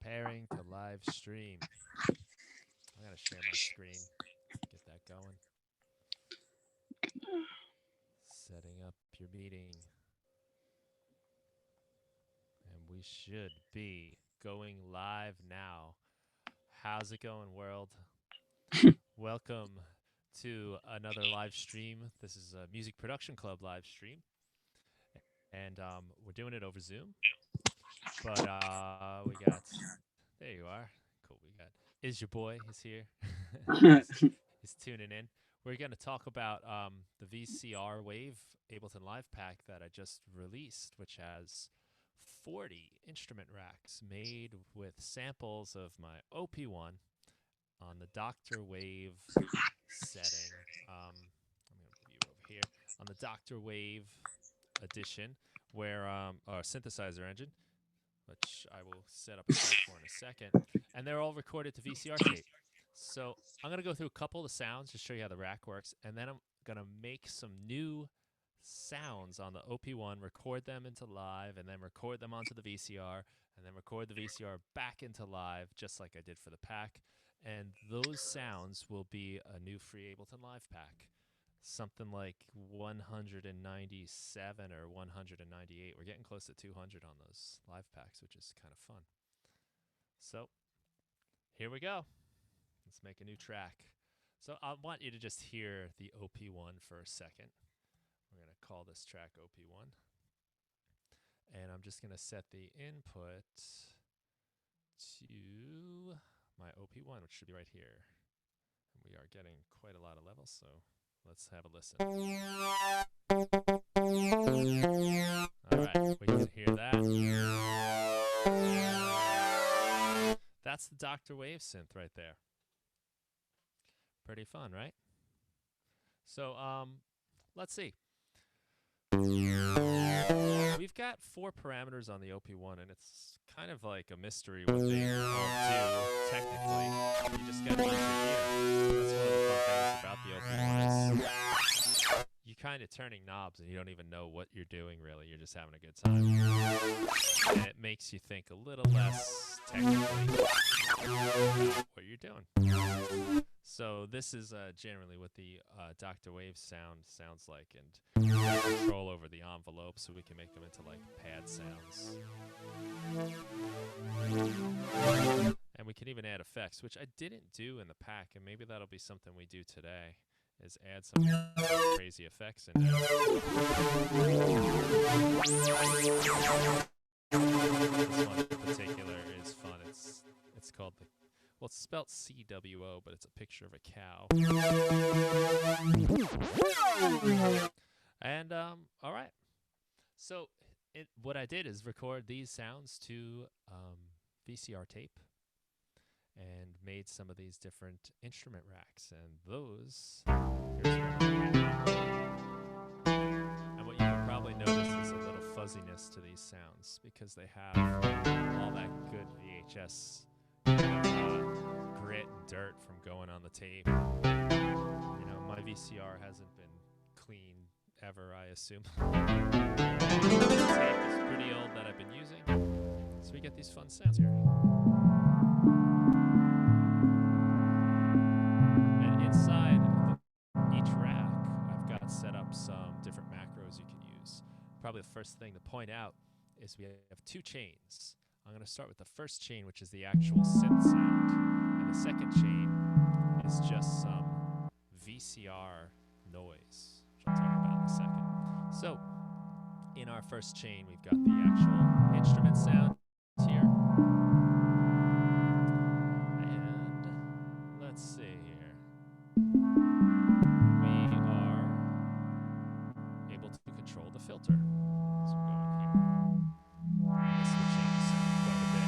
preparing to live stream. I gotta share my screen, get that going. Setting up your meeting. And we should be going live now. How's it going, world? Welcome to another live stream. This is a Music Production Club live stream. And we're doing it over Zoom. But we got, there you are. Cool, we got, Is Your Boy is here. he's tuning in. We're going to talk about the VCR Wave Ableton Live Pack that I just released, which has 40 instrument racks made with samples of my OP1 on the Dr. Wave setting. I'm going to give you over here on the Dr. Wave edition, where our synthesizer engine, which I will set up a track for in a second, and they're all recorded to VCR tape. So I'm going to go through a couple of sounds to show you how the rack works, and then I'm going to make some new sounds on the OP1, record them into live, and then record them onto the VCR, and then record the VCR back into live, just like I did for the pack. And those sounds will be a new free Ableton Live pack. Something like 197 or 198. We're getting close to 200 on those live packs, which is kind of fun. So here we go. Let's make a new track. So I want you to just hear the OP1 for a second. We're going to call this track OP1. And I'm just going to set the input to my OP1, which should be right here. And we are getting quite a lot of levels, so let's have a listen. All right, we can hear that. That's the Dr. Wave synth right there. Pretty fun, right? So, let's see. We've got 4 parameters on the OP1, and it's kind of like a mystery what they all do, technically. You just got to use your ear. That's one of the fun things about the OP1 is you're kind of turning knobs, and you don't even know what you're doing, really. You're just having a good time. And it makes you think a little less technically about what you're doing. So this is generally what the Dr. Wave sounds like, and we have control over the envelope, so we can make them into like pad sounds. And we can even add effects, which I didn't do in the pack, and maybe that'll be something we do today, is add some crazy effects in there. This one in particular is fun. It's called the, well, it's spelled CWO, but it's a picture of a cow. And, all right. So what I did is record these sounds to VCR tape and made some of these different instrument racks. And those, here's one. And what you can probably notice is a little fuzziness to these sounds because they have all that good VHS grit and dirt from going on the tape. You know, my VCR hasn't been clean ever, I assume. The tape is pretty old that I've been using, so we get these fun sounds here. And inside each rack, I've got set up some different macros you can use. Probably the first thing to point out is we have 2 chains. I'm going to start with the first chain, which is the actual synth sound. And the second chain is just some VCR noise, which I'll talk about in a second. So, in our first chain, we've got the actual instrument sound here. And let's see here. We are able to control the filter. So we'll go in here. This will change the sound quite a bit.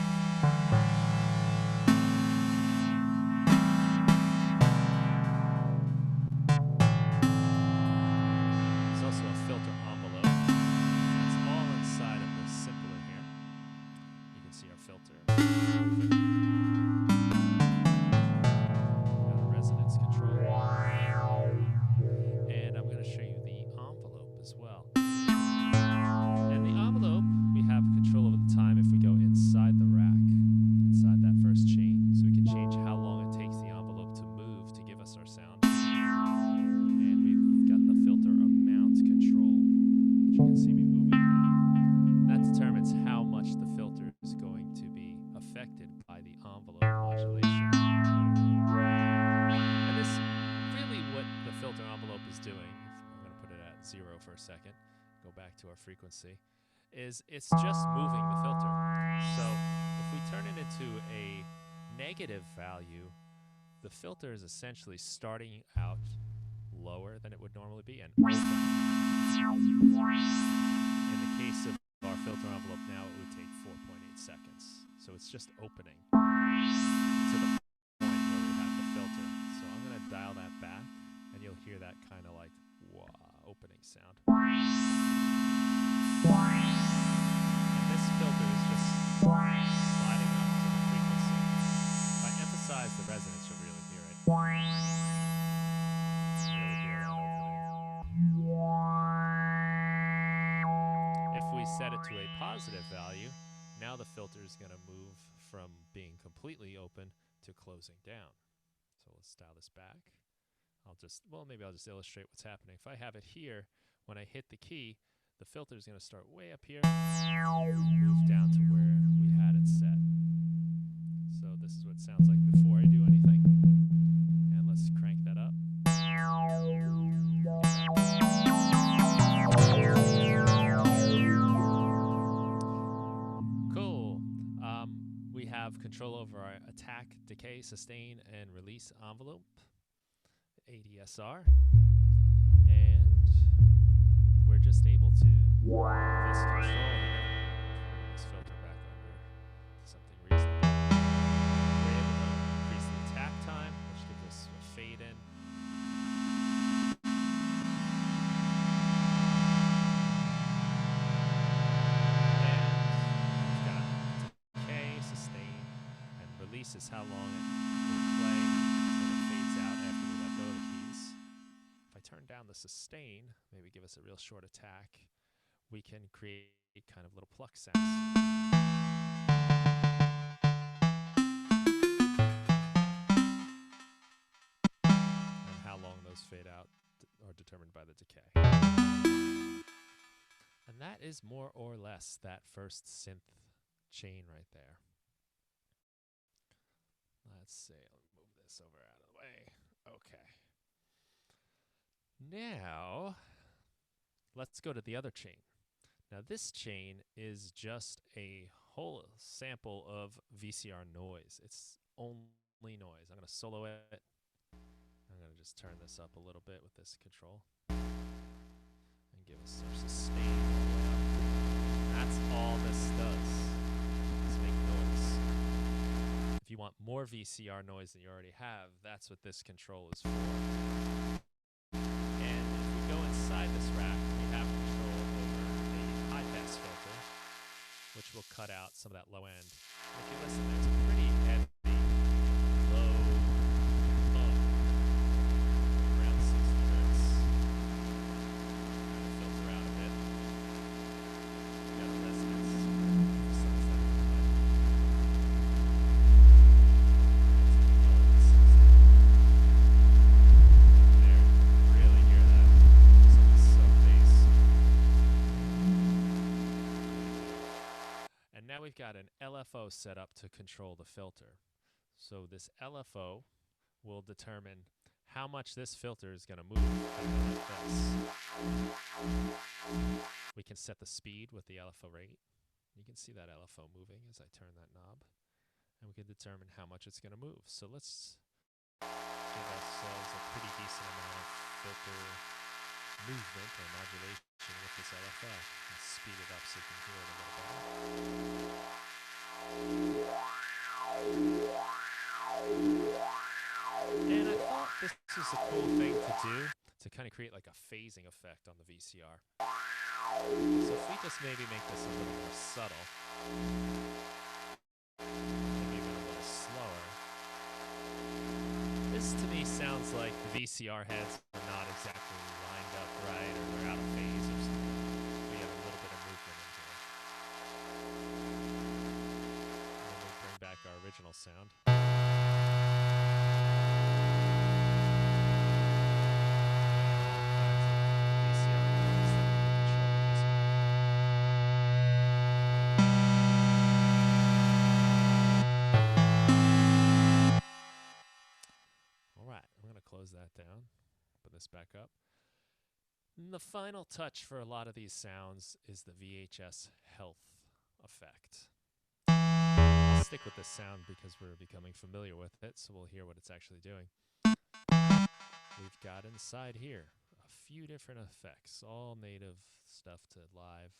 There's also a filter envelope. That's all inside of the simpler here. You can see our filter. Got a resonance control. And I'm going to show you the envelope as well. And the envelope, we have control over the time if we go inside the rack, inside back to our frequency, is it's just moving the filter. So if we turn it into a negative value, the filter is essentially starting out lower than it would normally be and open. In the case of our filter envelope now, it would take 4.8 seconds. So it's just opening to the point where we have the filter. So I'm going to dial that back, and you'll hear that kind of like opening sound. And this filter is just sliding up to the frequency. If I emphasize the resonance, you'll really hear it. Really hear that opening. If we set it to a positive value, now the filter is going to move from being completely open to closing down. So let's dial this back. Maybe I'll just illustrate what's happening. If I have it here, when I hit the key, the filter is going to start way up here, move down to where we had it set. So this is what it sounds like before I do anything. And let's crank that up. Cool. We have control over our attack, decay, sustain, and release envelope. ADSR, and we're just able to this control here, this filter back under something reasonable. We're able to increase the attack time, which gives us a fade in. And we've got decay, sustain, and release is how long it will play. Turn down the sustain, maybe give us a real short attack, we can create kind of little pluck sounds. And how long those fade out are determined by the decay. And that is more or less that first synth chain right there. Let's see, I'll move this over out of the way. Okay. Now, let's go to the other chain. Now, this chain is just a whole sample of VCR noise. It's only noise. I'm going to solo it. I'm going to just turn this up a little bit with this control and give us some sustain all the way up. That's all this does. It's make noise. If you want more VCR noise than you already have, that's what this control is for. Inside this rack, we have control over the high-pass filter, which will cut out some of that low end. If you listen, there's a pretty heavy, low hum around 60 hertz. Kind of filter out a bit. Got a resonance. Now we've got an LFO set up to control the filter. So this LFO will determine how much this filter is going to move. Like this. We can set the speed with the LFO rate. You can see that LFO moving as I turn that knob. And we can determine how much it's going to move. So let's give ourselves a pretty decent amount of filter movement or modulation with this LFO. Let's speed it up so you can hear it a little better. And I thought this was a cool thing to do to kind of create like a phasing effect on the VCR. So if we just maybe make this a little more subtle, maybe even a little slower. This to me sounds like the VCR heads are not exactly lined up right, or they're out of phase or something. We have a little bit of movement into it. And then we'll bring back our original sound. Close that down, put this back up. And the final touch for a lot of these sounds is the VHS health effect. I'll stick with this sound because we're becoming familiar with it, so we'll hear what it's actually doing. We've got inside here a few different effects, all native stuff to live.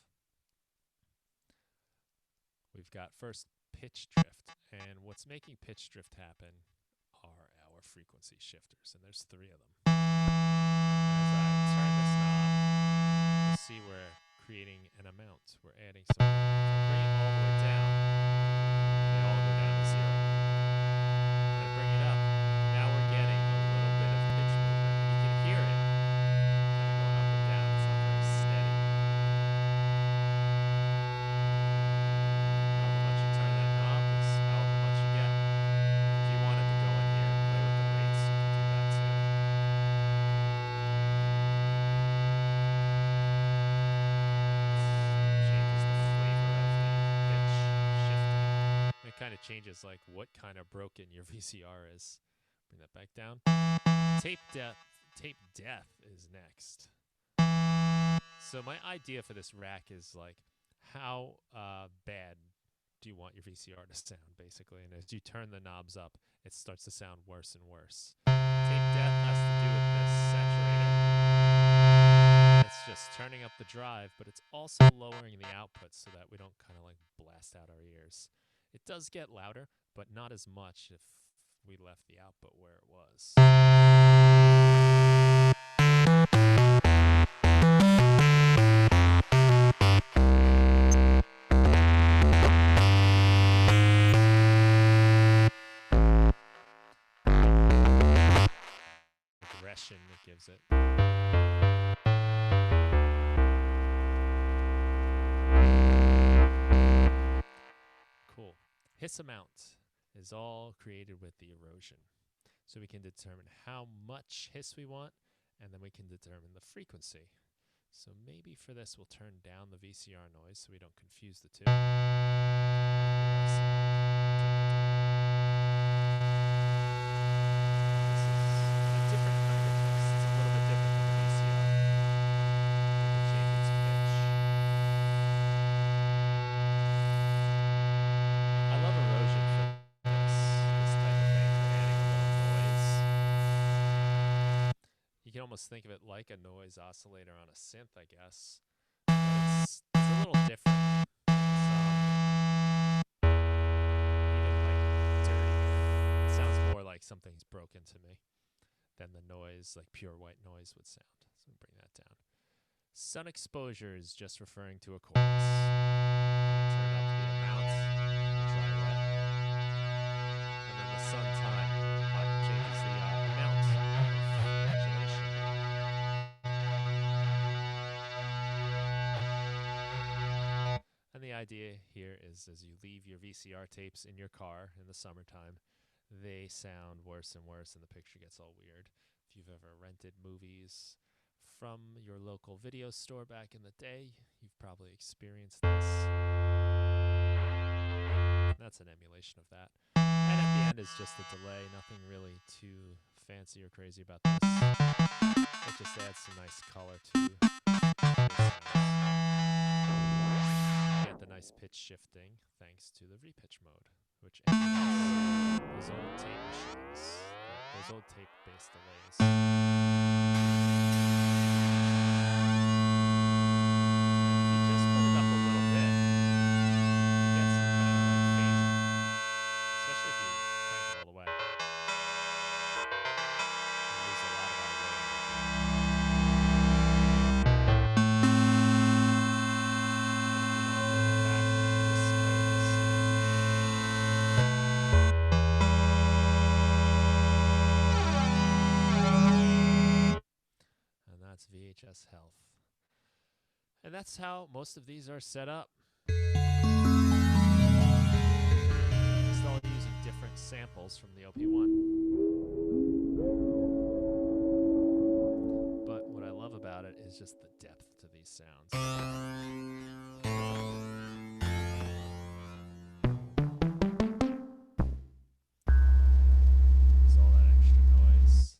We've got first pitch drift, and what's making pitch drift happen are our frequency shifters, and there's 3 of them. As I turn this knob, you'll see we're creating an amount. We're adding some. If I bring it all the way down, they all go down to 0. If I bring it up, now we're getting a little bit of pitch movement. You can hear it kind of going up and down. It's not very steady. However much you turn that knob is however much you get. If you wanted to go in here and play with the rates, you can do that too. It kind of changes like what kind of broken your VCR is. Bring that back down. Tape death is next. So my idea for this rack is like, how bad do you want your VCR to sound, basically? And as you turn the knobs up, it starts to sound worse and worse. Tape death has to do with this saturator. It's just turning up the drive, but it's also lowering the output so that we don't kind of like blast out our ears. It does get louder, but not as much if we left the output where it was. Aggression it gives it. Cool. Hiss amount is all created with the erosion. So we can determine how much hiss we want, and then we can determine the frequency. So maybe for this we'll turn down the VCR noise so we don't confuse the two. This is a different kind of hiss. It's a little bit different than the VCR. We can change its pitch. I love erosion for this type of thing, for adding a little noise. You can almost think of it like a noise oscillator on a synth, I guess. But it's a little different. It's even like dirty. It sounds more like something's broken to me than the noise, like pure white noise would sound. So bring that down. Sun exposure is just referring to a chorus. Turn up the amount, dry wet. And then the sun time changes the amount of modulation. And the idea here is as you leave your VCR tapes in your car in the summertime, they sound worse and worse and the picture gets all weird. If you've ever rented movies from your local video store back in the day, you've probably experienced this. That's an emulation of that. And at the end is just a delay, nothing really too fancy or crazy about this. It just adds some nice color to your sounds. You get the nice pitch shifting thanks to the repitch mode, which emulates those old tape machines, those old tape-based delays. And if you just put it up a little bit, you get some kind of like phasing, especially if you crank it all the way. You lose a lot of our range. That's VHS health. And that's how most of these are set up. Just all using different samples from the OP1. But what I love about it is just the depth to these sounds. There's all that extra noise.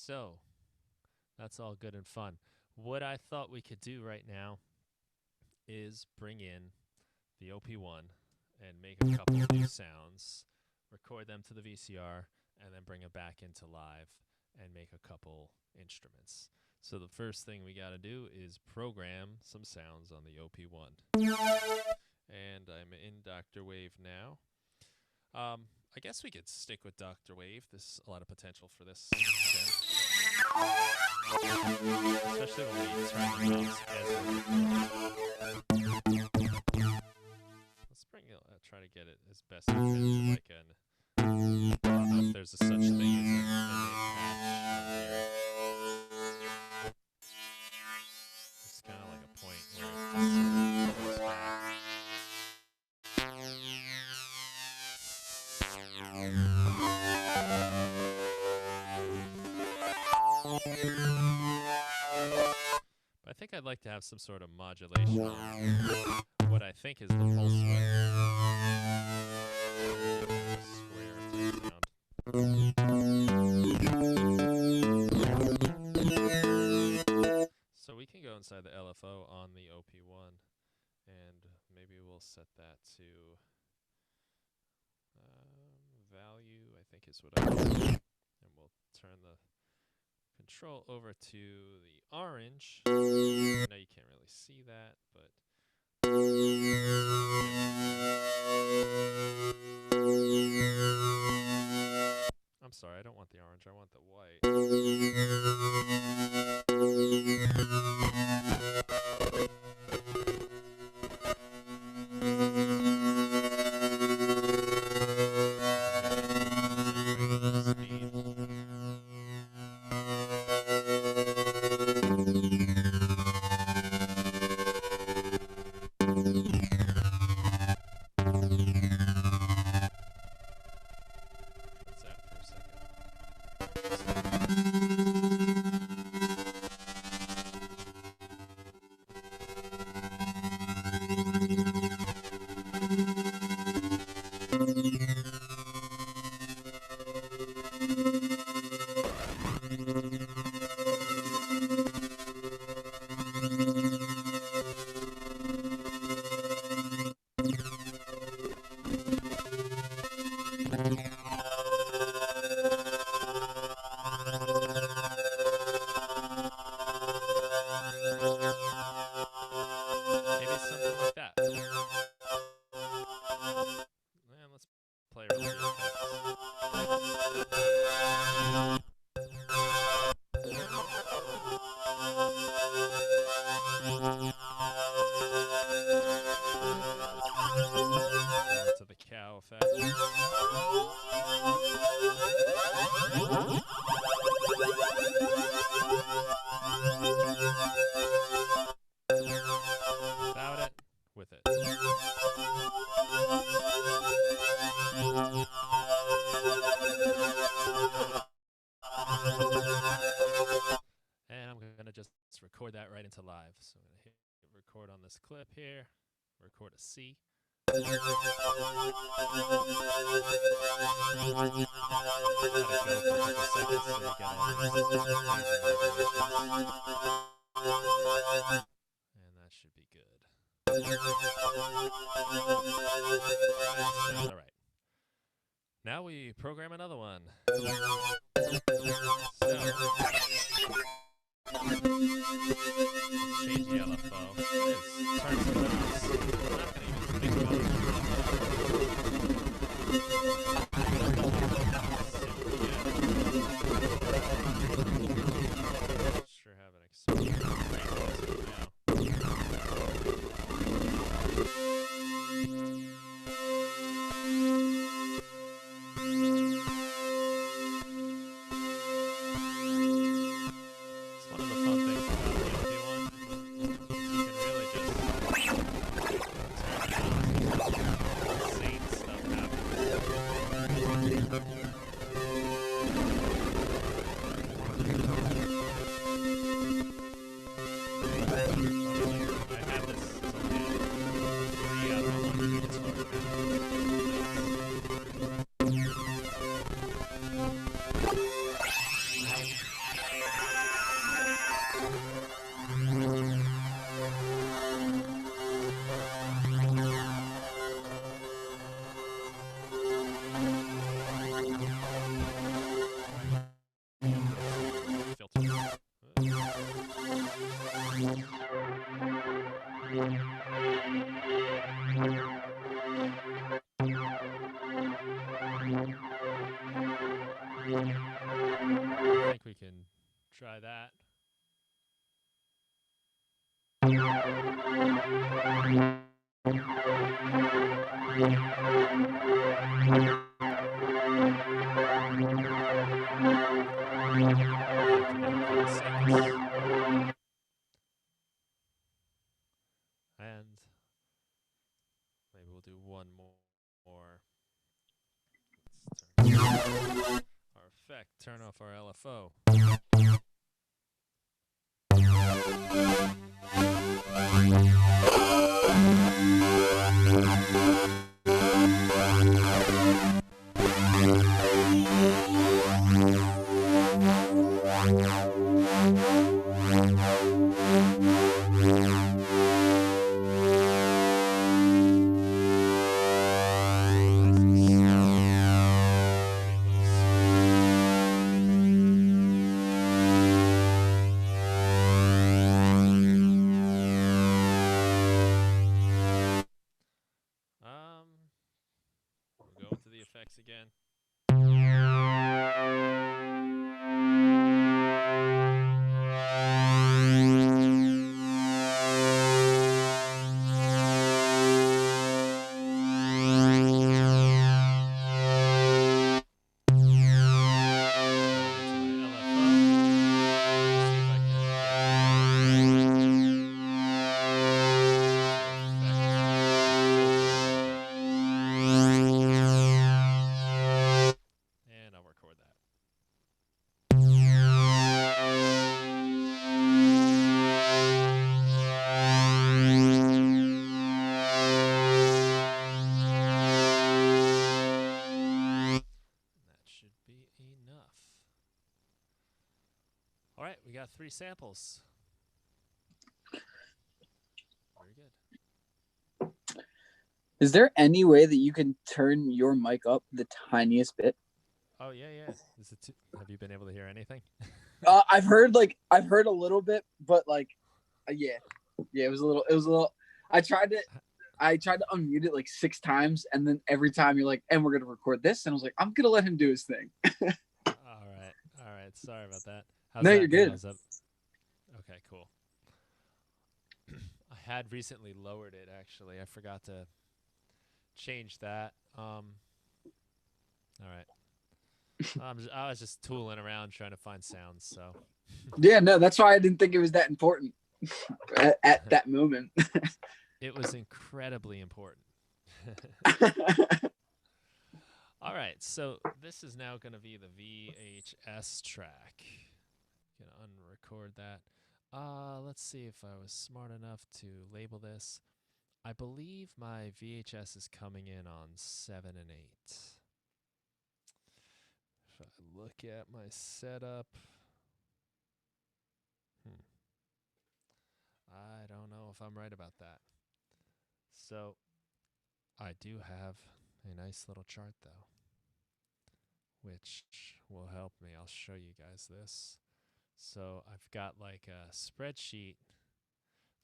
So, that's all good and fun. What I thought we could do right now is bring in the OP1 and make a couple new sounds, record them to the VCR, and then bring it back into live and make a couple instruments. So the first thing we got to do is program some sounds on the OP1. And I'm in Dr. Wave now. I guess we could stick with Dr. Wave. There's a lot of potential for this synth. Especially when we turn the knobs as we're recording. Let's try to get it as best we can, like I don't know if there's a such thing as an A patch here. It's kind of like a point where it just goes back. But I think I'd like to have some sort of modulation on what I think is the pulse width. Square sound. So we can go inside the LFO on the OP1, and maybe we'll set that to value, I think is what I want. And we'll turn the control over to the orange. Now you can't really see that, but I'm sorry, I don't want the orange, I want the white. To the cow effect. Without it, with it. And I'm going to just record that right into live. So I'm going to hit record on this clip here, record a C. And that should be good. All right. Now we program another one. So, change the LFO. Turn some knobs. I'm not going to even think about it. Sure have an experience now. It's one of the fun things about the OP1. You can really just turn it on. Give it a couple seconds. And maybe we'll do one more. Let's turn off our effect, turn off our LFO. We'll go into the effects again. All right, we got 3 samples. Very good. Is there any way that you can turn your mic up the tiniest bit? Oh yeah. Is it have you been able to hear anything? I've heard a little bit, but yeah, it was a little. I tried to unmute it like 6 times, and then every time you're like, "And we're gonna record this," and I was like, "I'm gonna let him do his thing." All right. Sorry about that. How's No, that you're good. Okay, cool. I had recently lowered it. Actually, I forgot to change that. All right. I was just tooling around trying to find sounds. So. Yeah, no, that's why I didn't think it was that important at that moment. It was incredibly important. All right, so this is now going to be the VHS track. Gonna unrecord that. Let's see if I was smart enough to label this. I believe my VHS is coming in on 7 and 8. If I look at my setup, I don't know if I'm right about that. So I do have a nice little chart though, which will help me. I'll show you guys this. So I've got like a spreadsheet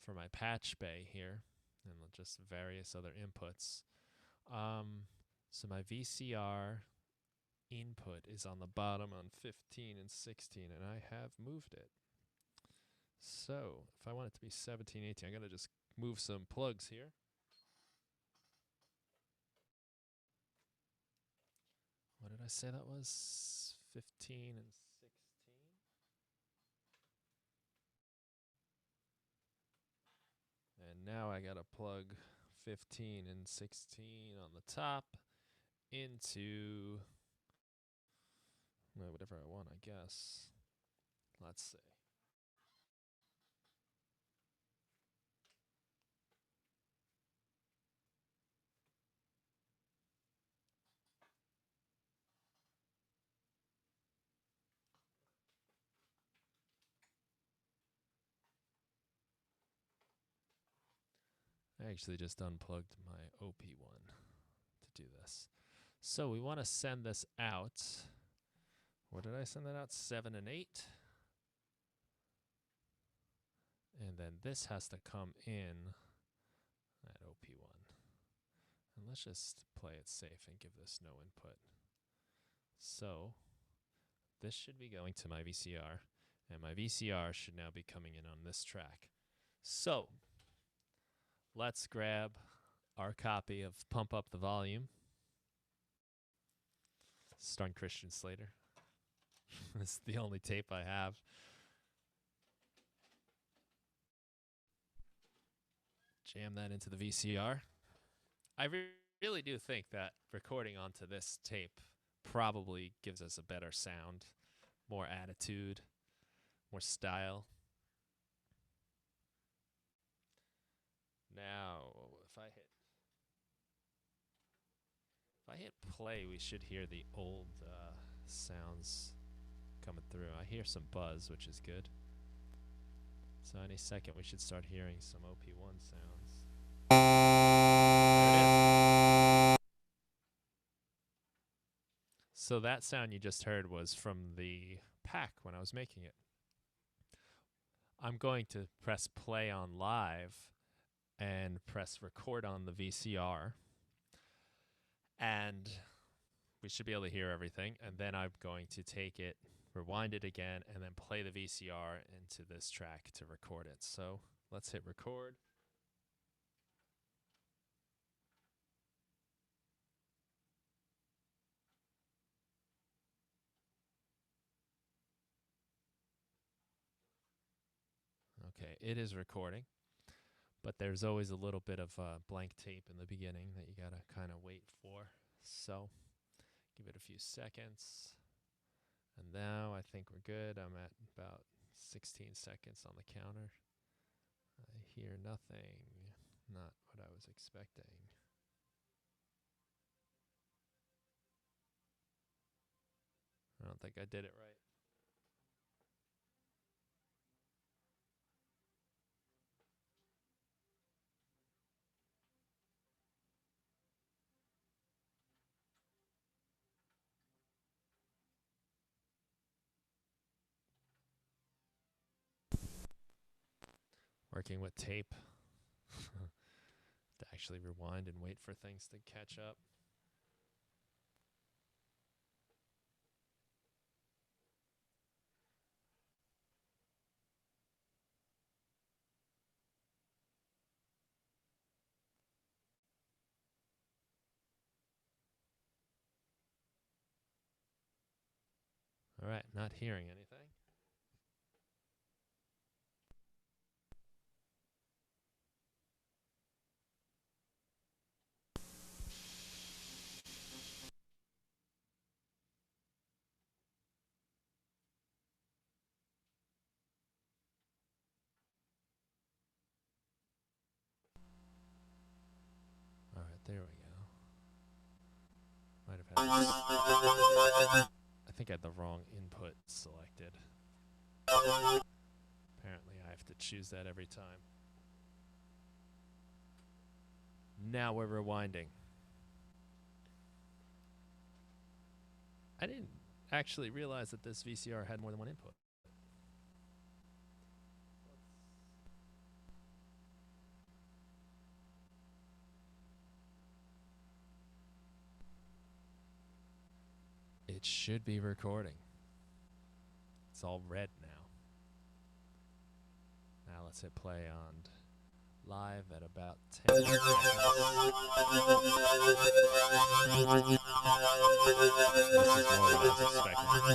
for my patch bay here and just various other inputs. So my VCR input is on the bottom on 15 and 16, and I have moved it. So if I want it to be 17, 18, I'm going to just move some plugs here. What did I say that was? 15 and 16? And now I got to plug 15 and 16 on the top into whatever I want, I guess. Let's see. I actually just unplugged my OP1 to do this. So we want to send this out. Where did I send that out? 7 and 8. And then this has to come in at OP1. And let's just play it safe and give this no input. So this should be going to my VCR, and my VCR should now be coming in on this track. So let's grab our copy of Pump Up the Volume, starring Christian Slater. It's the only tape I have. Jam that into the VCR. I really do think that recording onto this tape probably gives us a better sound, more attitude, more style. Now, if I hit play, we should hear the old sounds coming through. I hear some buzz, which is good. So any second, we should start hearing some OP1 sounds. There it is. So that sound you just heard was from the pack when I was making it. I'm going to press play on live and press record on the VCR. And we should be able to hear everything. And then I'm going to take it, rewind it again, and then play the VCR into this track to record it. So let's hit record. Okay, it is recording, but there's always a little bit of blank tape in the beginning that you gotta kind of wait for. So give it a few seconds. And now I think we're good. I'm at about 16 seconds on the counter. I hear nothing. Not what I was expecting. I don't think I did it right. Working with tape to actually rewind and wait for things to catch up. All right, not hearing anything. All right, there we go. Might have had this. I think I had the wrong input selected. Apparently, I have to choose that every time. Now we're rewinding. I didn't actually realize that this VCR had more than one input. It should be recording. It's all red now. Now let's hit play on live at about 10 seconds. This is more what I was expecting.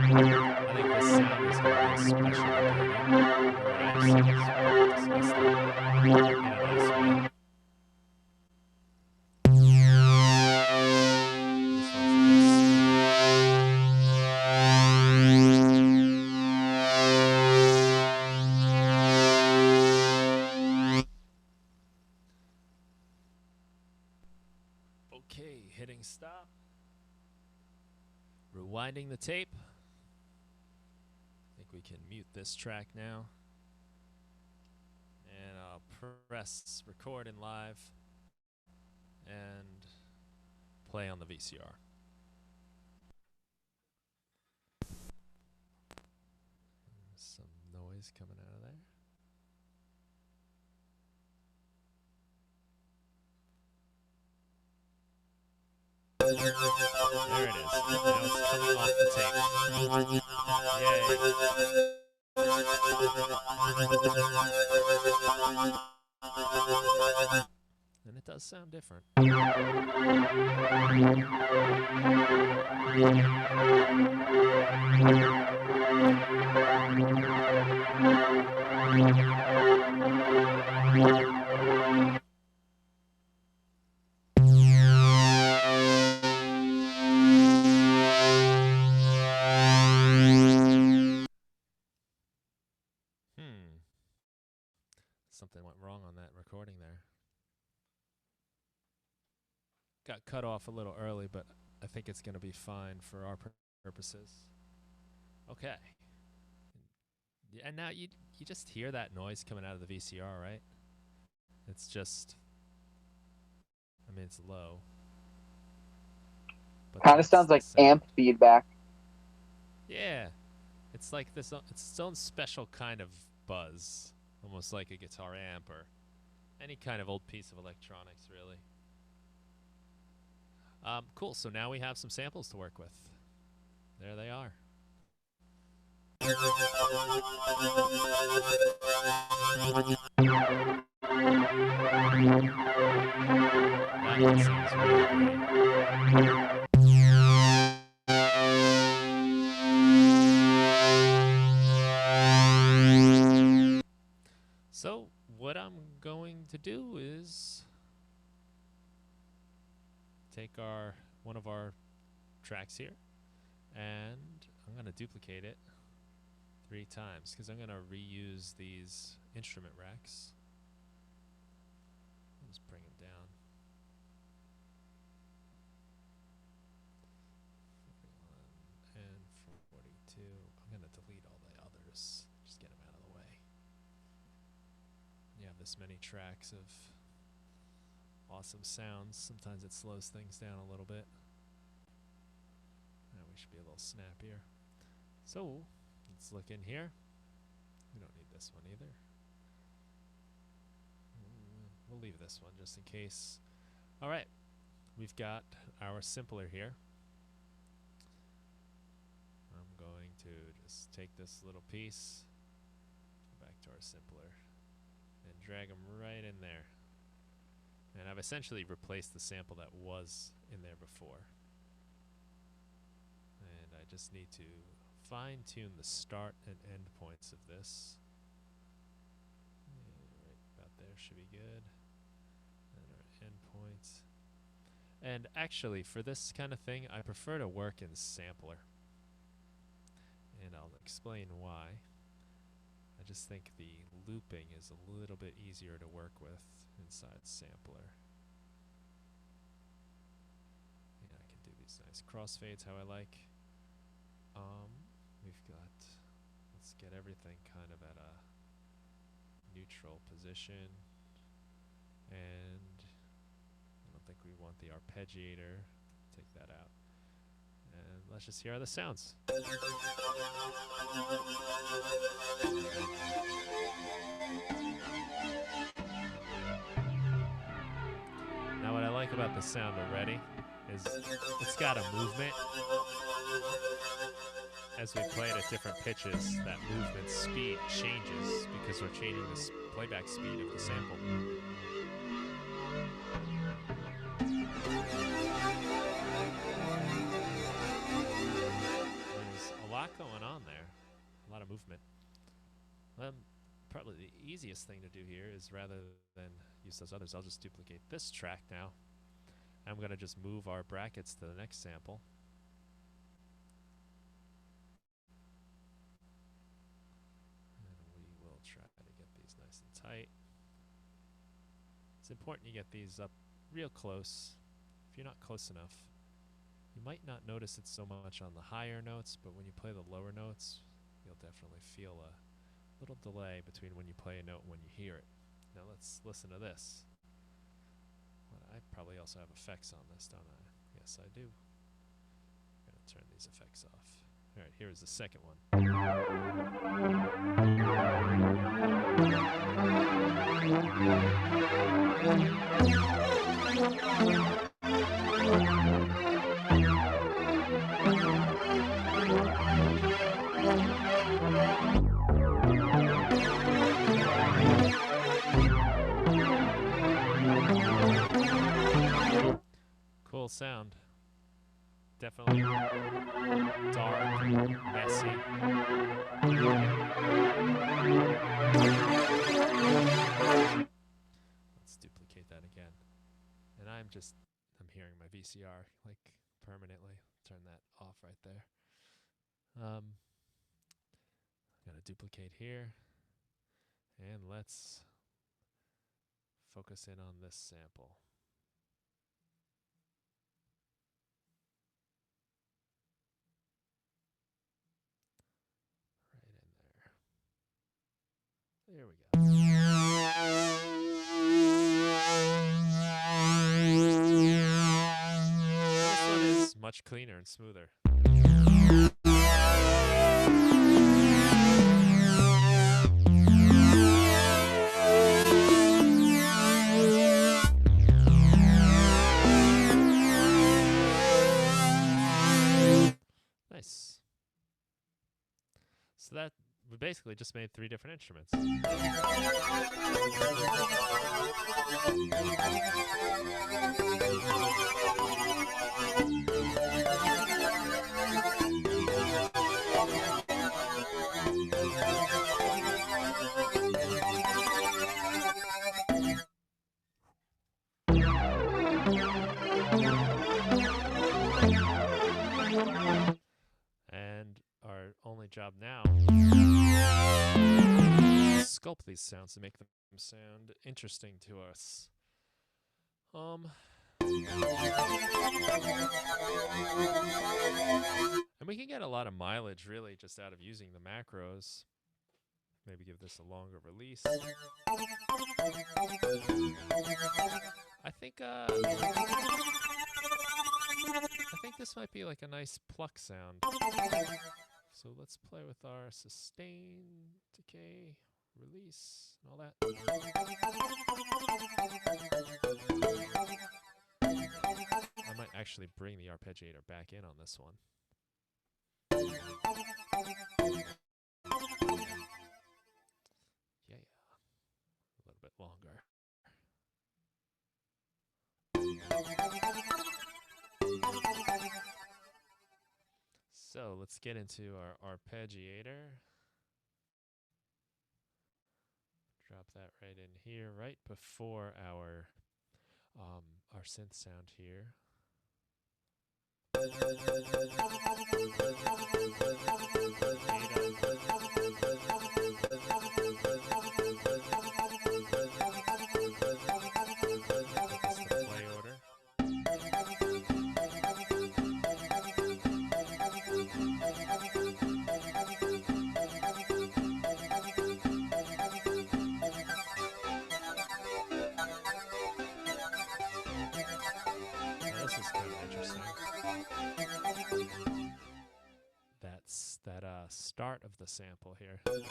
I think this sound is going to be especially dirty. What I've seen is disgusting in a nice way. Okay, hitting stop. Rewinding the tape. I think we can mute this track now. And I'll press record in live and play on the VCR. Some noise coming out of there. There it is. Now it's coming off the tape. Yay. And it does sound different. Something went wrong on that recording there. Got cut off a little early, but I think it's going to be fine for our purposes. Okay. And now you just hear that noise coming out of the VCR, right? It's just, I mean, it's low. Kind of sounds like amp feedback. Yeah. It's like this, it's its own special kind of buzz. Almost like a guitar amp or any kind of old piece of electronics, really. Cool, so now we have some samples to work with. There they are. That sounds really great. So what I'm going to do is take one of our tracks here, and I'm going to duplicate it 3 times because I'm going to reuse these instrument racks. I'll just bring them down. 41 and 42. I'm going to delete all the others. Just get them out of the way. You have this many tracks of awesome sounds. Sometimes it slows things down a little bit. Now we should be a little snappier. So let's look in here. We don't need this one either. We'll leave this one just in case. All right, we've got our simpler here. I'm going to just take this little piece, go back to our simpler, and drag them right in there. And I've essentially replaced the sample that was in there before. And I just need to fine-tune the start and end points of this. And right about there should be good. And our end points. And actually, for this kind of thing, I prefer to work in sampler. And I'll explain why. I just think the looping is a little bit easier to work with inside sampler. Yeah, I can do these nice crossfades how I like. We've got, let's get everything kind of at a neutral position. And I don't think we want the arpeggiator. Take that out. And let's just hear how this sounds. Now what I like about the sound already is it's got a movement. As we play it at different pitches, that movement speed changes because we're changing the playback speed of the sample. There's a lot going on there, a lot of movement. Probably the easiest thing to do here is rather than use those others, I'll just duplicate this track now. I'm going to just move our brackets to the next sample. And we will try to get these nice and tight. It's important you get these up real close. If you're not close enough, you might not notice it so much on the higher notes, but when you play the lower notes, you'll definitely feel a little delay between when you play a note and when you hear it. Now let's listen to this. Well, I probably also have effects on this, don't I? Yes, I do. I'm going to turn these effects off. All right, here's the second one. definitely dark, messy. Let's duplicate that again. And I'm hearing my VCR like permanently. Turn that off right there. I'm gonna duplicate here, and let's focus in on this sample. Right in there. There we go. This one is much cleaner and smoother. Nice. So that we basically just made 3 different instruments. And our only job now is sculpt these sounds to make them sound interesting to us. And we can get a lot of mileage really just out of using the macros. Maybe give this a longer release. I think this might be like a nice pluck sound. So let's play with our sustain, decay, release, and all that. I might actually bring the arpeggiator back in on this one. Yeah, a little bit longer. So let's get into our arpeggiator. Drop that right in here, right before our synth sound here. Play order. This is kind of interesting. That's that start of the sample here. Let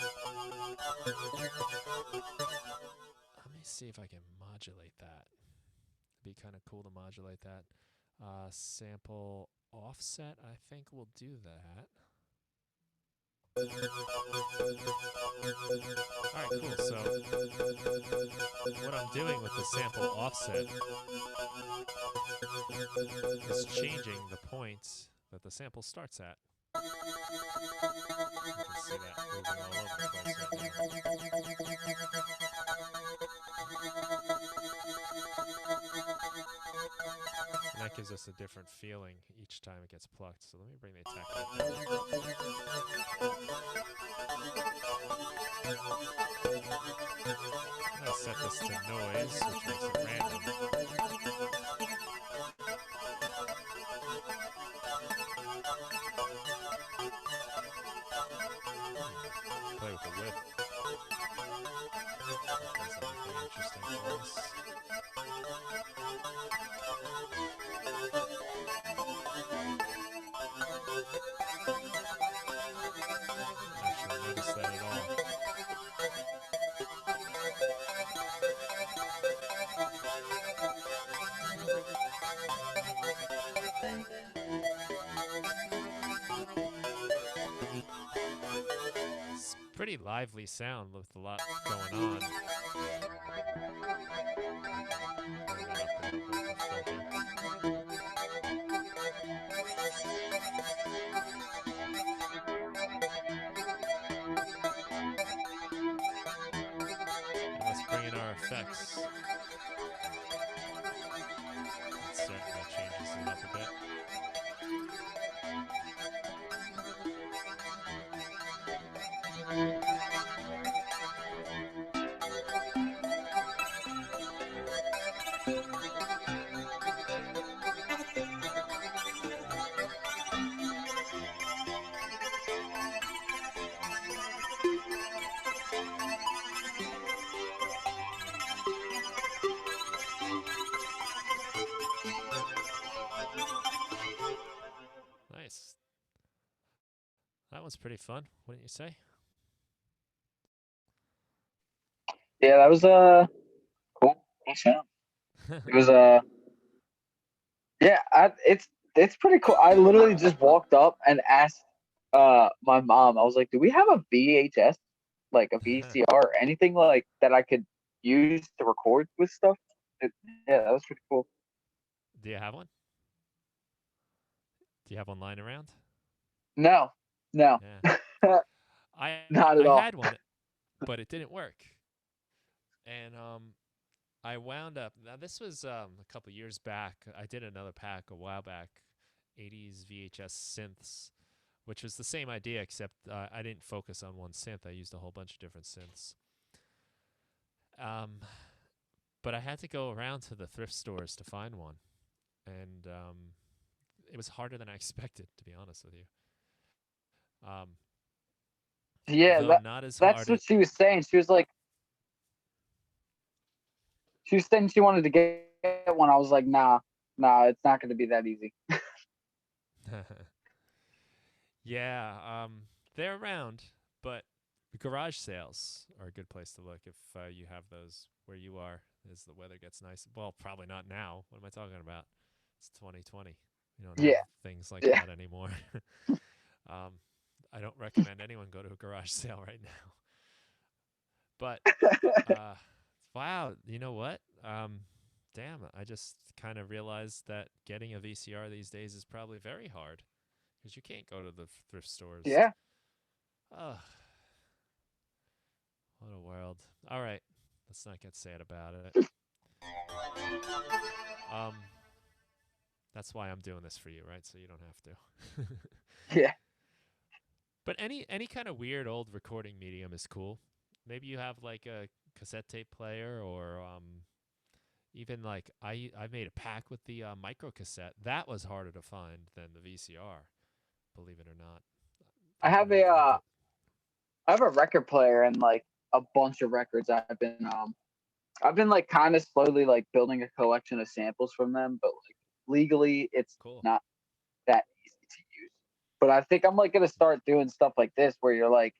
me see if I can modulate that. It'd be kind of cool to modulate that. Sample offset, I think we'll do that. Alright, cool. So what I'm doing with the sample offset is changing the points that the sample starts at. You can see that moving all over the place right now. And that gives us a different feeling each time it gets plucked. So let me bring the attack back down. I'm going to set this to noise, which makes it random. Play with the width. That's something interesting for us. Actually notice that at all. pretty lively sound with a lot going on. Bring that up a little bit, the filter. And let's bring in our effects. That certainly changes it up a bit. Nice. That was pretty fun, wouldn't you say? Yeah, that was cool. Cool sound. It was yeah, it's pretty cool. I literally just walked up and asked my mom. I was like, "Do we have a VHS, like a VCR, or anything like that I could use to record with stuff?" Yeah, that was pretty cool. Do you have one? Do you have one lying around? No, no, Yeah. I not at had all. one, but it didn't work. And I wound up. Now this was a couple years back. I did another pack a while back, 80s VHS synths, which was the same idea except I didn't focus on one synth. I used a whole bunch of different synths. Um, but I had to go around to the thrift stores to find one, and it was harder than I expected, to be honest with you. Um, Yeah, though not as that's hard what as. she was saying. She was saying she wanted to get one. I was like, nah, it's not going to be that easy. Yeah, they're around, but garage sales are a good place to look if you have those where you are as the weather gets nice. Well, probably not now. What am I talking about? It's 2020. We don't have Yeah, things like yeah. that anymore. um, I don't recommend anyone go to a garage sale right now. But uh, wow, you know what? Damn, I just kind of realized that getting a VCR these days is probably very hard because you can't go to the thrift stores. Yeah. Oh, what a world. All right, let's not get sad about it. Um, that's why I'm doing this for you, right? So you don't have to. Yeah. But any kind of weird old recording medium is cool. Maybe you have like a cassette tape player, or even like I made a pack with the micro cassette. That was harder to find than the VCR, believe it or not. I Those were have more a difficult. I have a record player and like a bunch of records. I've been like kind of slowly like building a collection of samples from them, but like legally it's Cool. not that easy to use. But I think I'm like gonna start doing stuff like this where you're like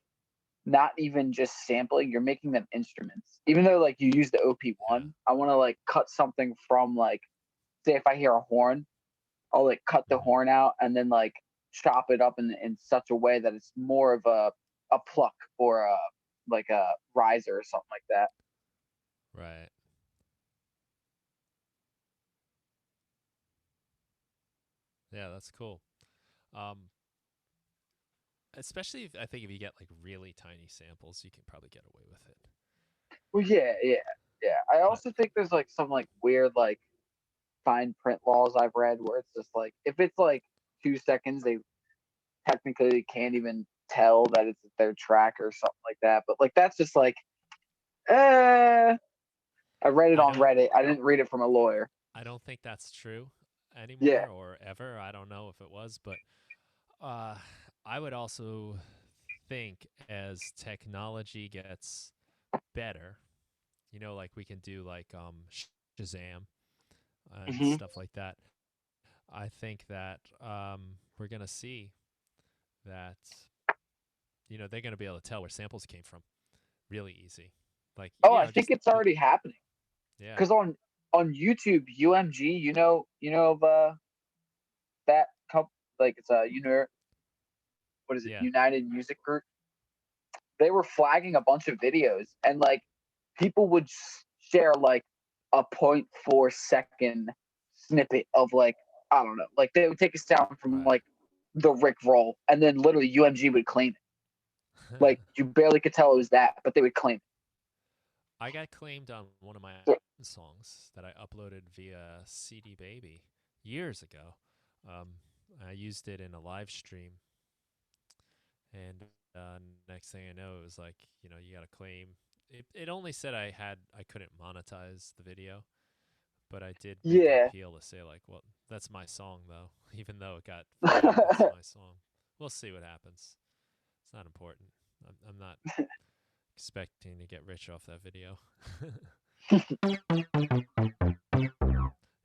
not even just sampling, you're making them instruments. Even though like you use the Yeah. OP1, I want to like cut something from like say if I hear a horn, I'll like cut the Mm-hmm. horn out and then like chop it up in such a way that it's more of a pluck or a like a riser or something like that. Right. Yeah, that's cool. Um, especially if, I think if you get like really tiny samples, you can probably get away with it. Well, yeah, yeah, yeah. I But also think there's like some like weird like fine print laws I've read where it's just like if it's like 2 seconds, they technically can't even tell that it's their track or something like that. But like that's just like, eh. I read it I on don't Reddit. I didn't read it from a lawyer. I don't think that's true Yeah. anymore or ever. I don't know if it was, but uh, I would also think as technology gets better, like we can do like Shazam and Hmm. stuff like that. I think that we're gonna see that they're gonna be able to tell where samples came from really easy. Like Oh, I think just it's already happening yeah, because on YouTube, UMG, of that couple, like it's a what is it, yeah, United Music Group. they were flagging a bunch of videos, and like people would share like a 0.4 second snippet of like, I don't know, like they would take a sound from Right. like the Rick roll, and then literally UMG would claim it. Like you barely could tell it was that, but they would claim I got claimed on one of my it. songs that I uploaded via CD Baby years ago. Um, I used it in a live stream, and next thing I know, it was like, you got to claim. It only said I couldn't monetize the video, but I did make an Yeah. appeal to say like, well, that's my song though, even though it got flagged, it's my song. We'll see what happens. It's not important. I'm not expecting to get rich off that video.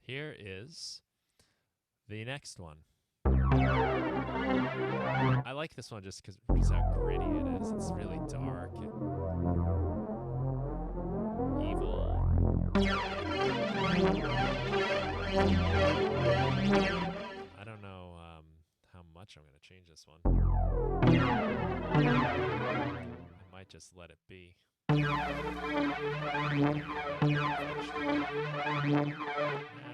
Here is the next one. I like this one just because how gritty it is. It's really dark and evil. I don't know how much I'm going to change this one. I might just let it be. I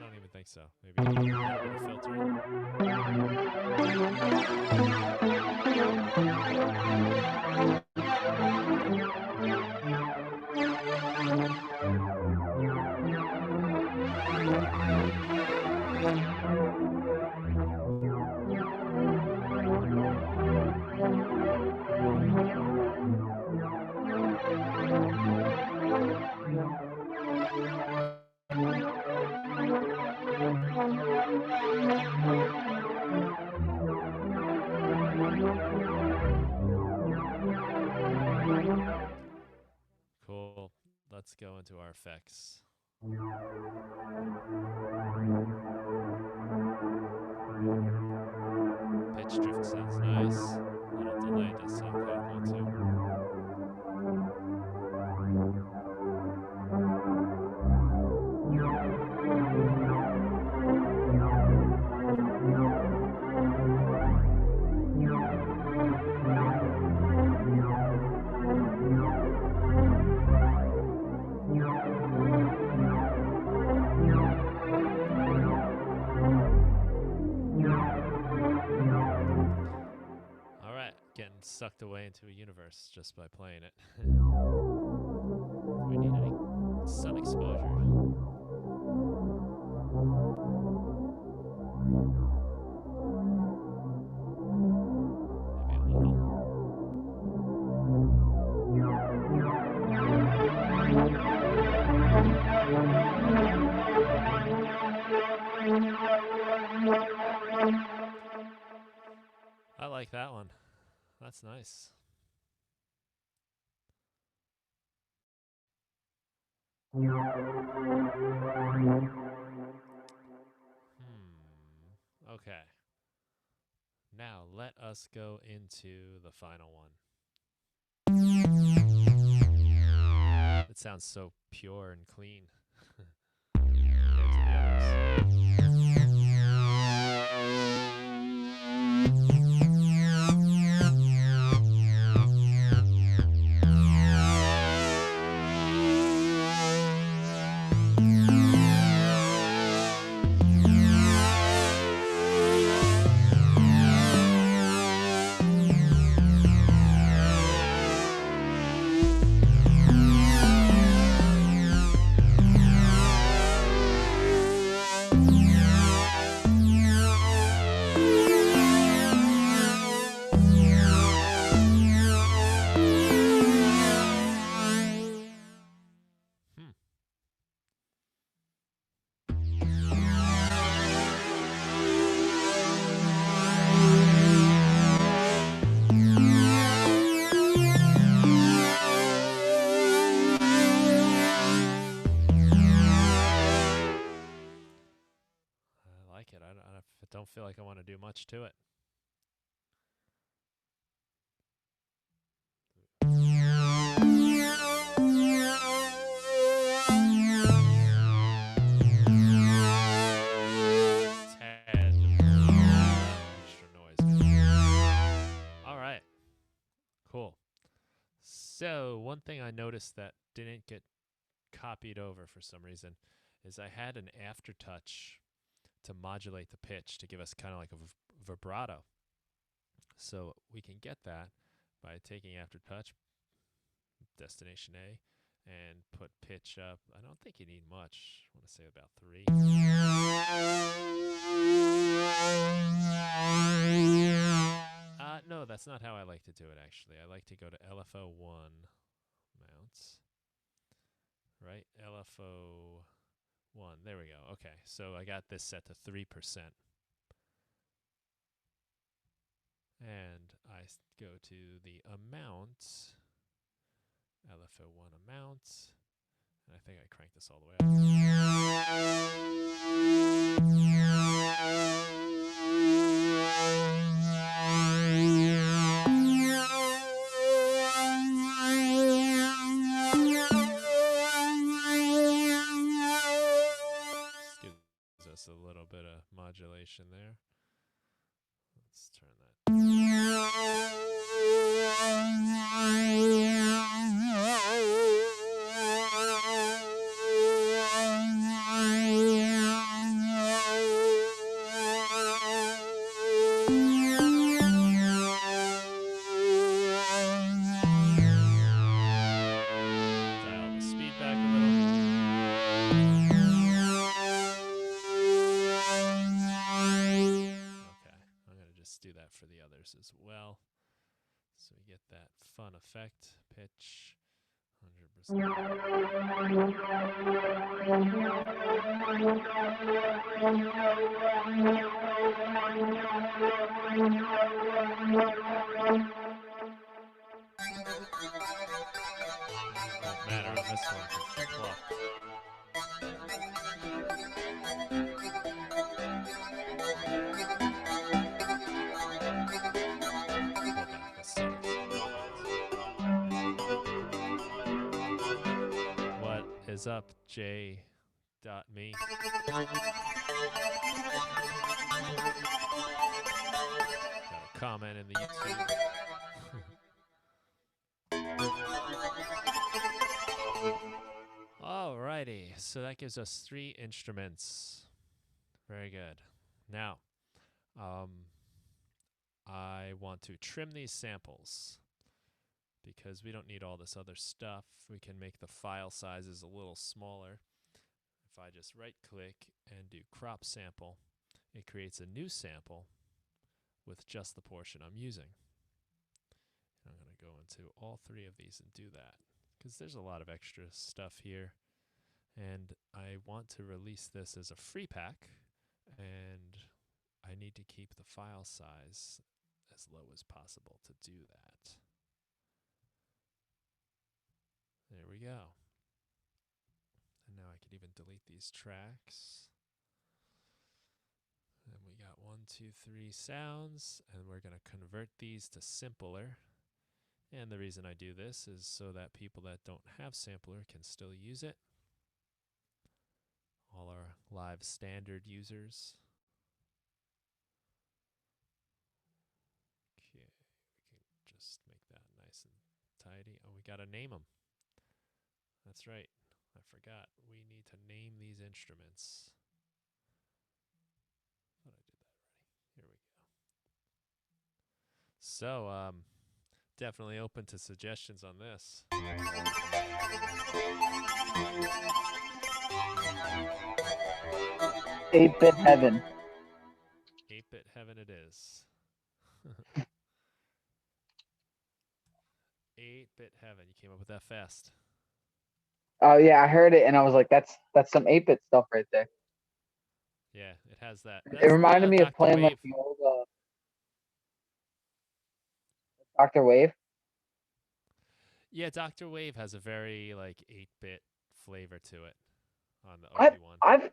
don't even think so. Maybe a little bit of filtering. Cool. Let's go into our effects. Pitch drift sounds nice. A little delay does sound kind of cool too. All right, getting sucked away into a universe just by playing it. Do we need any sun exposure? Maybe a little. I like that one. That's nice. Okay. Now let us go into the final one. It sounds so pure and clean compared to the others. Hmm. I like it. I don't feel like I want to do much to it. Tad extra noise. All right. Cool. So, one thing I noticed that didn't get copied over for some reason is I had an aftertouch to modulate the pitch to give us kind of like a vibrato. So, we can get that by taking aftertouch, destination A, and put pitch up. I don't think you need much. I want to say about 3. No, that's not how I like to do it, actually. I like to go to LFO1 mounts, right? LFO1. There we go. Okay, so I got this set to 3%. And I go to the amount, LFO1 amount, and I think I cranked this all the way up. This gives us a little bit of modulation there. Let's turn that. Dial the speed back a little. Okay, I'm going to just do that for the others as well. So we get that fun effect, pitch, 100%. Won't matter on this one because it's clocked. Pull back the settings a little bit. What is up, J.me? Got a comment in the YouTube. Alrighty, so that gives us 3 instruments. Very good. Now, I want to trim these samples because we don't need all this other stuff. We can make the file sizes a little smaller. If I just right click and do crop sample, it creates a new sample with just the portion I'm using. I'm going to go into all 3 of these and do that because there's a lot of extra stuff here. And I want to release this as a free pack, and I need to keep the file size as low as possible to do that. There we go. And now I can even delete these tracks. And we got 1, 2, 3 sounds, and we're going to convert these to simpler. And the reason I do this is so that people that don't have sampler can still use it. All our live standard users. Okay, we can just make that nice and tidy. Oh, we got to name them. That's right. I forgot. We need to name these instruments. I thought I did that already. Here we go. So, definitely open to suggestions on this. 8-bit heaven. 8-bit heaven it is. 8-bit heaven. You came up with that fast. Oh yeah, I heard it and I was like, that's some 8-bit stuff right there. Yeah, it has that. It reminded me of Dr. playing Wave. like the old Dr. Wave. Yeah, Dr. Wave has a very like 8-bit flavor to it on the I've OP1. I've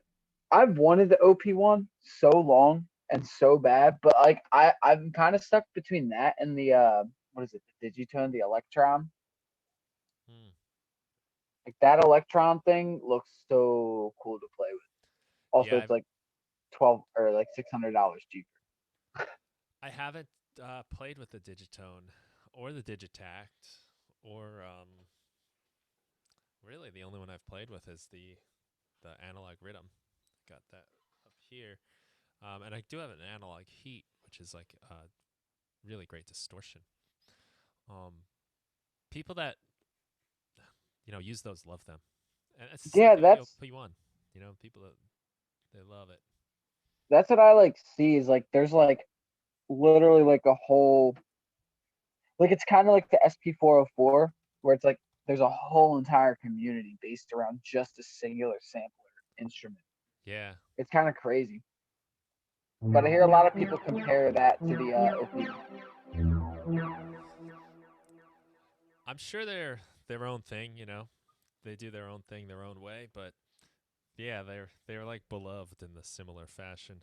I've wanted the OP1 so long and so bad, but like I'm kind of stuck between that and the what is it, the Digitone, the Electron. Like that Electron thing looks so cool to play with. Also, Yeah, it's like 12 or like $600 cheaper. I haven't played with the Digitone or the Digitact or really the only one I've played with is the analog rhythm. Got that up here, and I do have an analog heat, which is like really great distortion. Um, People that use those love them, and it's the same Yeah, thing with the OP1. People that they love it. that's what I like see is like there's like literally like a whole like it's kind of like the SP404 where it's like there's a whole entire community based around just a singular sampler instrument. Yeah, It's kind of crazy. But I hear a lot of people compare that to the OP. I'm sure they're their own thing. They do their own thing their own way, but yeah, they're like beloved in the similar fashion.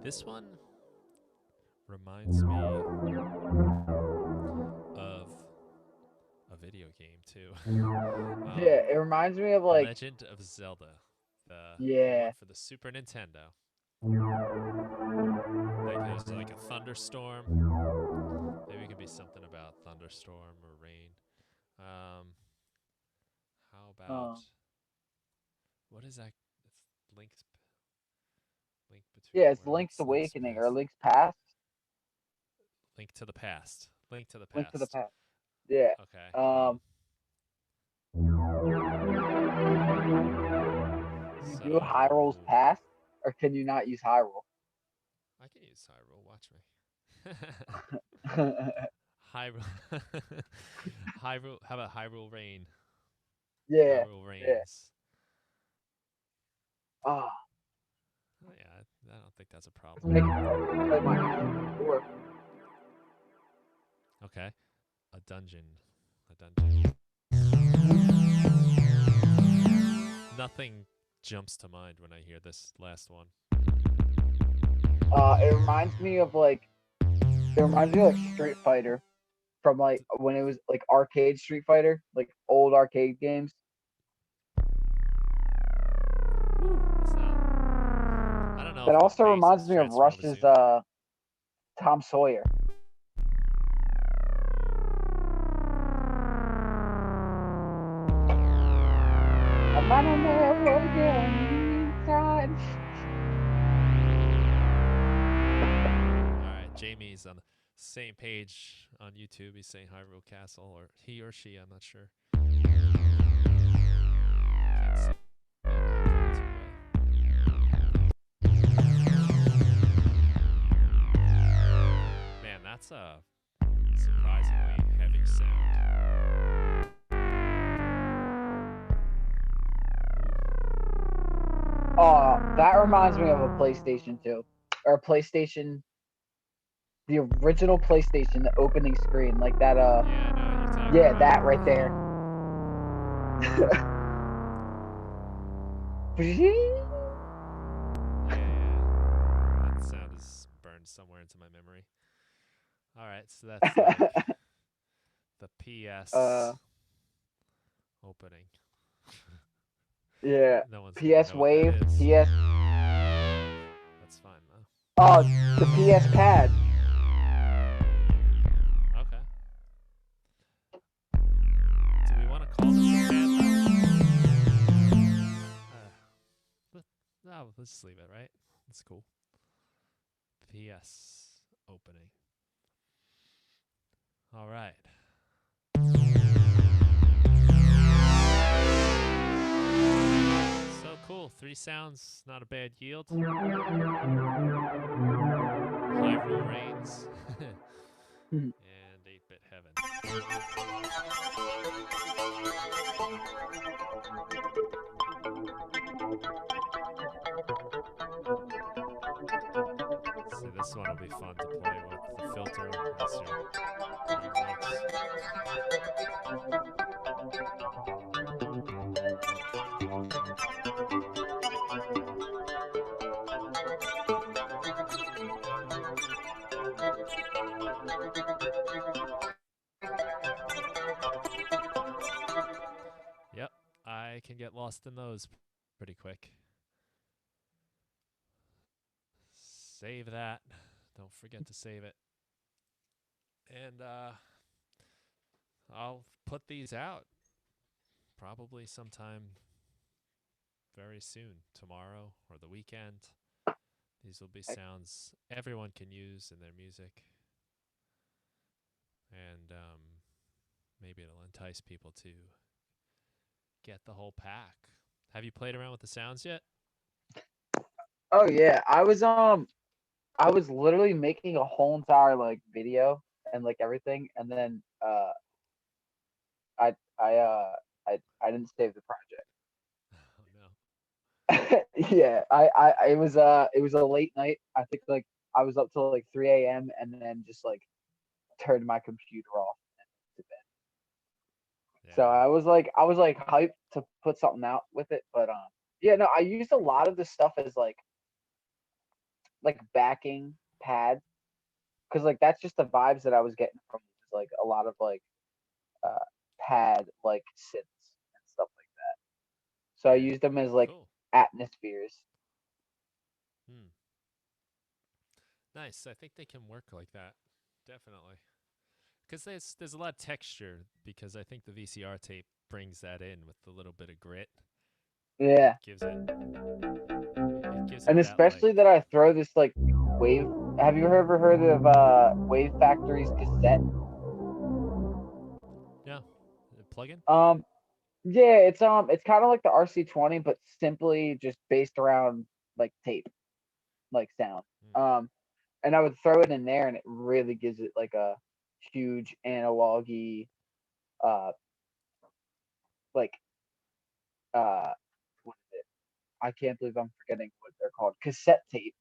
This one reminds me of a video game too. Yeah, it reminds me of like Legend of Zelda, the one yeah. for the Super Nintendo. Like there's like a thunderstorm. Maybe it could be something about thunderstorm or rain. Um, how about Uh, what is that? It's link between yeah, it's worlds. Link's Link's Awakening or past. Link's Past. Link to the past. Link to the Link to the past. Past. Yeah. Okay. Um, you do Hyrule's So Past, or can you not use Hyrule? I can use Hyrule. Watch me. yeah, Hyrule. Hyrule. How about Hyrule Rain? yeah. Hyrule Rains. Oh, Oh, yeah, I don't think that's a let's problem. make it play my sure. Okay. A dungeon. A dungeon. Nothing jumps to mind when I hear this last one. It reminds me of like Street Fighter from like when it was like arcade Street Fighter, like old arcade games. What's that? I don't know That if the also bass reminds is me of transferable to Rush's Zoom. Tom Sawyer. I'm on a narrow game inside. All right, Jamie's on the same page on YouTube. He's saying Hyrule Castle, or he or she, I'm not sure. Can't see that icon too well. Man, that's a surprisingly heavy sound. That reminds me of a PlayStation 2 or a PlayStation, the original PlayStation, the opening screen, like that. Yeah, I know what you're talking Yeah, about. that right there. Yeah. That sound is burned somewhere into my memory. All right, so that's like the PS uh, opening. yeah. No one's gonna PS know what that Wave, is. PS. That's fine though. Oh, the PS Pad. Okay. Do we want to call this a pad though? No, let's just leave it, right? That's cool. PS opening. All right. So cool. 3 sounds, not a bad yield. Hyrule Reigns and 8-Bit Heaven. So this one will be fun to play with the filter as you're doing mix. Yep, I can get lost in those pretty quick. Save that. Don't forget to save it. And I'll put these out probably sometime very soon, tomorrow or the weekend. These will be sounds everyone can use in their music, and maybe it'll entice people to get the whole pack. Have you played around with the sounds yet? Oh yeah, I was literally making a whole entire like video and like everything, and then I I uh I didn't save the project. Oh no. Yeah, it was a late night. I think like I was up till like 3 a.m. and then just like turned my computer off to bed. So Yeah. I was like hyped to put something out with it, but yeah, no, I used a lot of this stuff as like backing pads because like that's just the vibes that I was getting from it, was, like a lot of like uh pad like synths and stuff like that. So I Yeah. used them as like Cool. atmospheres. Hmm. Nice. I think they can work like that. Definitely. Because there's a lot of texture because I think the VCR tape brings that in with a little bit of grit. Yeah, It gives it and that like especially that I throw this like wave. Have you ever heard of Wave Factory's cassette? yeah, plug-in. Um, yeah, it's kind of like the RC20, but simply just based around like tape, like sound. Hmm. Um, and I would throw it in there, and it really gives it like a huge analogy, uh, like uh, what is it? I can't believe I'm forgetting what they're called. Cassette tape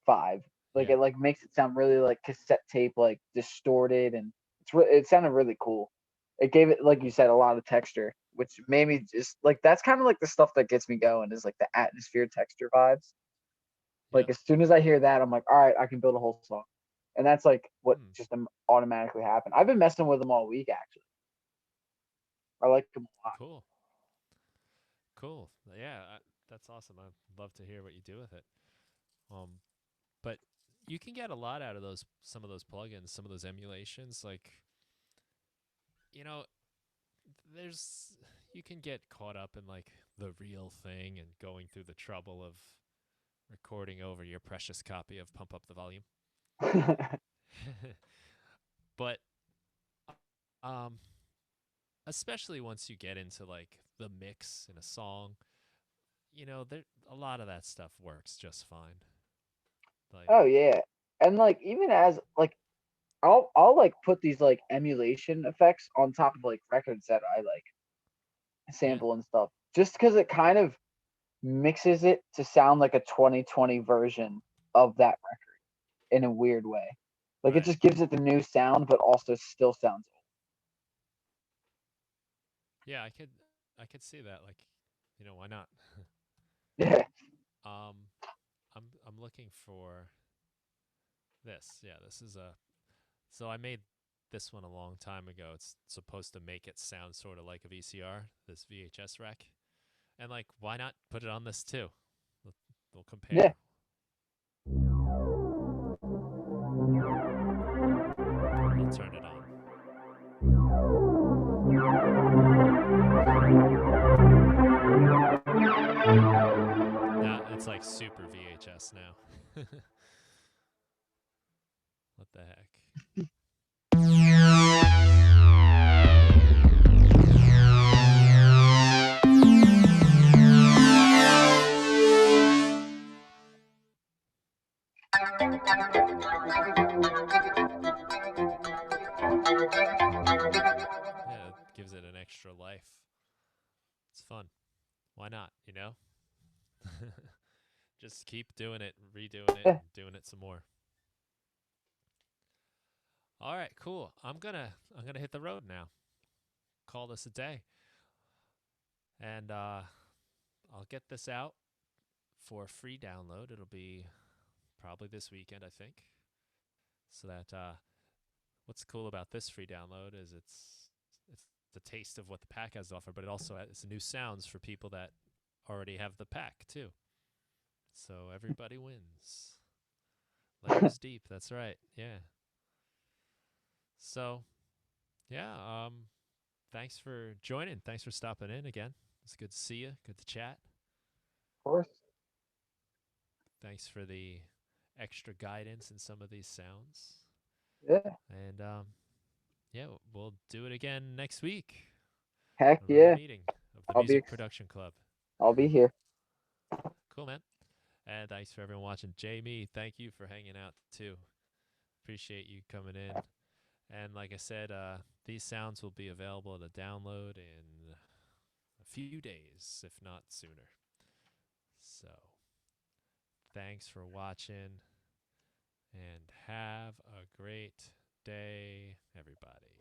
vibe. Like Yeah. it like makes it sound really like cassette tape, like distorted, and it sounded really cool. It gave it, like you said, a lot of texture, which made me just like that's kind of like the stuff that gets me going is like the atmosphere texture vibes. Like Yep. as soon as I hear that, I'm like, all right, I can build a whole song, and that's like what Hmm. just automatically happened. I've been messing with them all week actually. I like them a lot. Cool. Cool. Yeah, that's awesome. I'd love to hear what you do with it. Um, but you can get a lot out of those some of those plugins, some of those emulations. Like, you know, there's you can get caught up in like the real thing and going through the trouble of recording over your precious copy of Pump Up the Volume. But um especially once you get into like the mix in a song, there a lot of that stuff works just fine. Like, Oh yeah, and like even as like I'll like put these like emulation effects on top of like records that I like yeah, sample and stuff, just because it kind of mixes it to sound like a 2020 version of that record in a weird way. Like it right. just gives it the new sound, but also still sounds Yeah, I could see that. Like, why not? old. Yeah. um, I'm looking for this. Yeah, this is a. So I made this one a long time ago. It's supposed to make it sound sort of like a VCR, this VHS rec, and like, why not put it on this too? We'll, we'll Yeah. compare. I'll turn it on. Now it's like super VHS now. What the heck? Yeah, it gives it an extra life. It's fun. Why not? Just keep doing it, redoing it, Yeah. and doing it some more. All right, cool. I'm gonna hit the road now. Call this a day, and I'll get this out for a free download. It'll be probably this weekend, I think. So that what's cool about this free download is it's the taste of what the pack has to offer, but it also has new sounds for people that already have the pack too. So everybody wins. Let goes deep. That's right. Yeah. So yeah. Thanks for joining. Thanks for stopping in again. It's good to see you. Good to chat. Of course. Thanks for the extra guidance in some of these sounds. Yeah. And yeah, we'll do it again next week. Heck Another yeah. meeting of the I'll be Music Production Club. I'll be here. Cool, man. And thanks for everyone watching. Jamie, thank you for hanging out too. Appreciate you coming in. And like I said, these sounds will be available to download in a few days, if not sooner. So thanks for watching and have a great day, everybody.